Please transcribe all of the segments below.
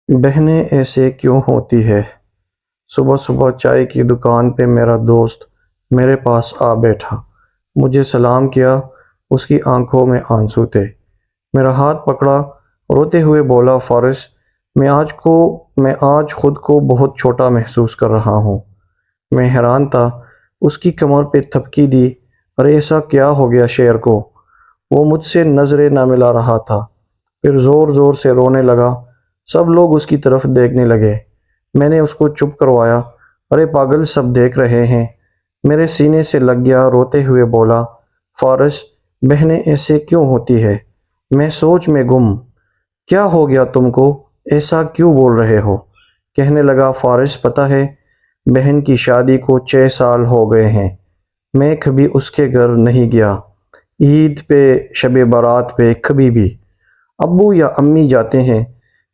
بہنیں ایسے کیوں ہوتی ہے؟ صبح صبح چائے کی دکان پہ میرا دوست میرے پاس آ بیٹھا، مجھے سلام کیا۔ اس کی آنکھوں میں آنسو تھے۔ میرا ہاتھ پکڑا، روتے ہوئے بولا، فارس، میں آج خود کو بہت چھوٹا محسوس کر رہا ہوں۔ میں حیران تھا۔ اس کی کمر پہ تھپکی دی۔ ارے ایسا کیا ہو گیا شیر کو؟ وہ مجھ سے نظریں نہ ملا رہا تھا، پھر زور زور سے رونے لگا۔ سب لوگ اس کی طرف دیکھنے لگے۔ میں نے اس کو چپ کروایا۔ ارے پاگل، سب دیکھ رہے ہیں۔ میرے سینے سے لگ گیا، روتے ہوئے بولا، فارس، بہنیں ایسے کیوں ہوتی ہے؟ میں سوچ میں گم۔ کیا ہو گیا تم کو؟ ایسا کیوں بول رہے ہو؟ کہنے لگا، فارس، پتہ ہے، بہن کی شادی کو 6 سال ہو گئے ہیں۔ میں کبھی اس کے گھر نہیں گیا، عید پہ، شب برات پہ، کبھی بھی۔ ابو یا امی جاتے ہیں۔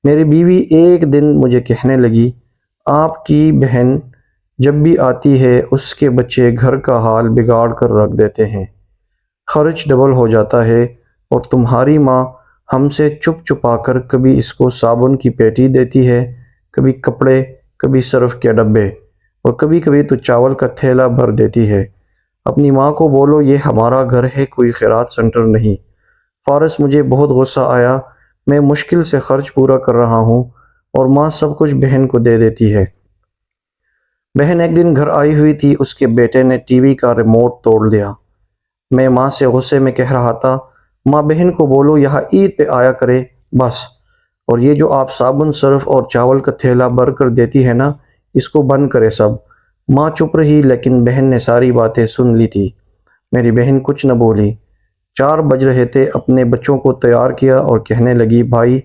میری بیوی ایک دن مجھے کہنے لگی، آپ کی بہن جب بھی آتی ہے اس کے بچے گھر کا حال بگاڑ کر رکھ دیتے ہیں، خرچ ڈبل ہو جاتا ہے، اور تمہاری ماں ہم سے چپ چھپا کر کبھی اس کو صابن کی پیٹی دیتی ہے، کبھی کپڑے، کبھی صرف کے ڈبے، اور کبھی کبھی تو چاول کا تھیلا بھر دیتی ہے۔ اپنی ماں کو بولو یہ ہمارا گھر ہے، کوئی خیرات سینٹر نہیں۔ فارس، مجھے بہت غصہ آیا۔ میں مشکل سے خرچ پورا کر رہا ہوں اور ماں سب کچھ بہن کو دے دیتی ہے۔ بہن ایک دن گھر آئی ہوئی تھی، اس کے بیٹے نے ٹی وی کا ریموٹ توڑ دیا۔ میں ماں سے غصے میں کہہ رہا تھا، ماں بہن کو بولو یہاں عید پہ آیا کرے بس، اور یہ جو آپ صابن، سرف اور چاول کا تھیلا بھر کر دیتی ہے نا، اس کو بند کرے سب۔ ماں چپ رہی، لیکن بہن نے ساری باتیں سن لی تھی۔ میری بہن کچھ نہ بولی۔ 4 بج رہے تھے، اپنے بچوں کو تیار کیا اور کہنے لگی، بھائی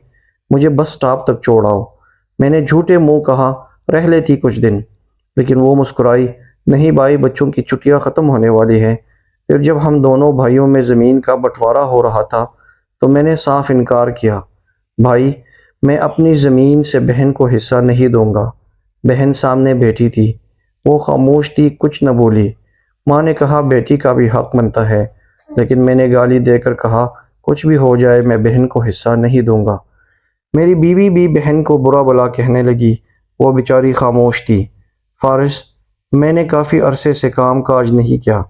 مجھے بس سٹاپ تک چھوڑاؤ۔ میں نے جھوٹے منہ کہا، رہ لیتی کچھ دن، لیکن وہ مسکرائی، نہیں بھائی، بچوں کی چھٹیاں ختم ہونے والی ہیں۔ پھر جب ہم دونوں بھائیوں میں زمین کا بٹوارا ہو رہا تھا تو میں نے صاف انکار کیا، بھائی میں اپنی زمین سے بہن کو حصہ نہیں دوں گا۔ بہن سامنے بیٹھی تھی، وہ خاموش تھی، کچھ نہ بولی۔ ماں نے کہا، بیٹی کا بھی حق بنتا ہے، لیکن میں نے گالی دے کر کہا، کچھ بھی ہو جائے میں بہن کو حصہ نہیں دوں گا۔ میری بیوی بھی بہن کو برا بھلا کہنے لگی، وہ بیچاری خاموش تھی۔ فارس، میں نے کافی عرصے سے کام کاج نہیں کیا۔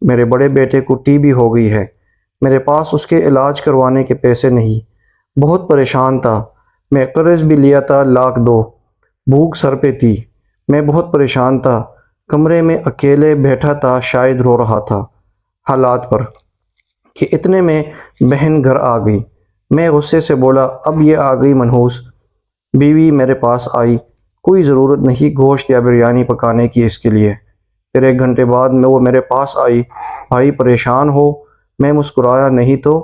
میرے بڑے بیٹے کو ٹی بی ہو گئی ہے، میرے پاس اس کے علاج کروانے کے پیسے نہیں۔ بہت پریشان تھا، میں قرض بھی لیا تھا 1,02,000۔ بھوک سر پہ تھی، میں بہت پریشان تھا، کمرے میں اکیلے بیٹھا تھا، شاید رو رہا تھا حالات پر، کہ اتنے میں بہن گھر آ گئی۔ میں غصے سے بولا، اب یہ آ گئی منحوس۔ بیوی میرے پاس آئی، کوئی ضرورت نہیں گوشت یا بریانی پکانے کی اس کے لیے۔ پھر 1 گھنٹے بعد وہ میرے پاس آئی، بھائی پریشان ہو؟ میں مسکرایا، نہیں تو۔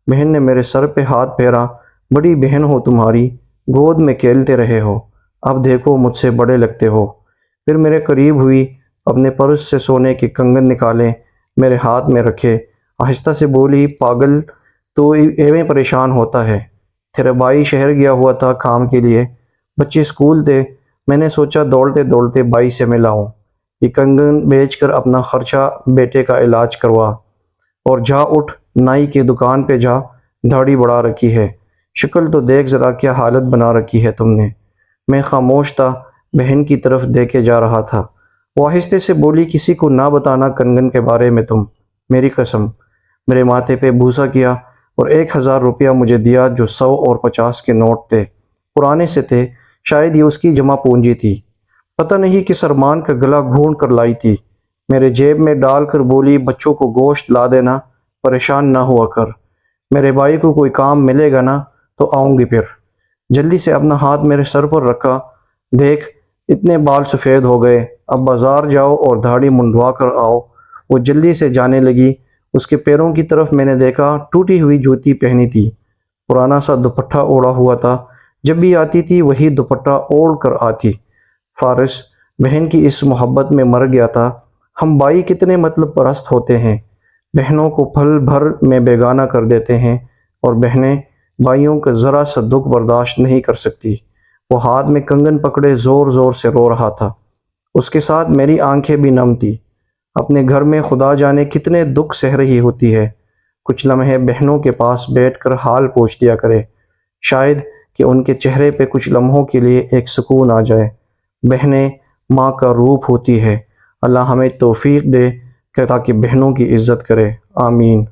بہن نے میرے سر پہ ہاتھ پھیرا، بڑی بہن ہو تمہاری، گود میں کھیلتے رہے ہو، اب دیکھو مجھ سے بڑے لگتے ہو۔ پھر میرے قریب ہوئی، اپنے پرس سے سونے کے کنگن نکالے، میرے ہاتھ میں رکھے، آہستہ سے بولی، پاگل تو ایویں پریشان ہوتا ہے؟ تیرا بھائی شہر گیا ہوا تھا کام کے لیے، بچے اسکول تھے، میں نے سوچا دوڑتے دوڑتے بھائی سے ملا ہوں، یہ کنگن بیچ کر اپنا خرچہ، بیٹے کا علاج کروا، اور جا اٹھ، نائی کی دکان پہ جا، داڑھی بڑھا رکھی ہے، شکل تو دیکھ ذرا کیا حالت بنا رکھی ہے تم نے۔ میں خاموش تھا، بہن کی طرف دیکھے جا رہا تھا۔ وہ آہستہ سے بولی، کسی کو نہ بتانا کنگن کے بارے میں تم، میری قسم۔ میرے ماتھے پہ بوسہ کیا اور 1,000 روپیہ مجھے دیا، جو 100 اور 50 کے نوٹ تھے، پرانے سے تھے، شاید یہ اس کی جمع پونجی تھی، پتہ نہیں کس ارمان کا گلا گھونٹ کر لائی تھی۔ میرے جیب میں ڈال کر بولی، بچوں کو گوشت لا دینا، پریشان نہ ہوا کر، میرے بھائی کو کوئی کام ملے گا نا تو آؤں گی پھر۔ جلدی سے اپنا ہاتھ میرے سر پر رکھا، دیکھ اتنے بال سفید ہو گئے، اب بازار جاؤ اور داڑھی منڈوا کر آؤ۔ وہ جلدی سے جانے لگی۔ اس کے پیروں کی طرف میں نے دیکھا، ٹوٹی ہوئی جوتی پہنی تھی، پرانا سا دوپٹہ اوڑھا ہوا تھا، جب بھی آتی تھی وہی دوپٹہ اوڑھ کر آتی۔ فارس، بہن کی اس محبت میں مر گیا تھا۔ ہم بھائی کتنے مطلب پرست ہوتے ہیں، بہنوں کو پل بھر میں بیگانہ کر دیتے ہیں، اور بہنیں بھائیوں کا ذرا سا دکھ برداشت نہیں کر سکتی۔ وہ ہاتھ میں کنگن پکڑے زور زور سے رو رہا تھا، اس کے ساتھ میری آنکھیں بھی نم تھی۔ اپنے گھر میں خدا جانے کتنے دکھ سہ رہی ہوتی ہے، کچھ لمحے بہنوں کے پاس بیٹھ کر حال پوچھ دیا کرے، شاید کہ ان کے چہرے پہ کچھ لمحوں کے لیے ایک سکون آ جائے۔ بہنیں ماں کا روپ ہوتی ہے۔ اللہ ہمیں توفیق دے کہ تاکہ بہنوں کی عزت کرے۔ آمین۔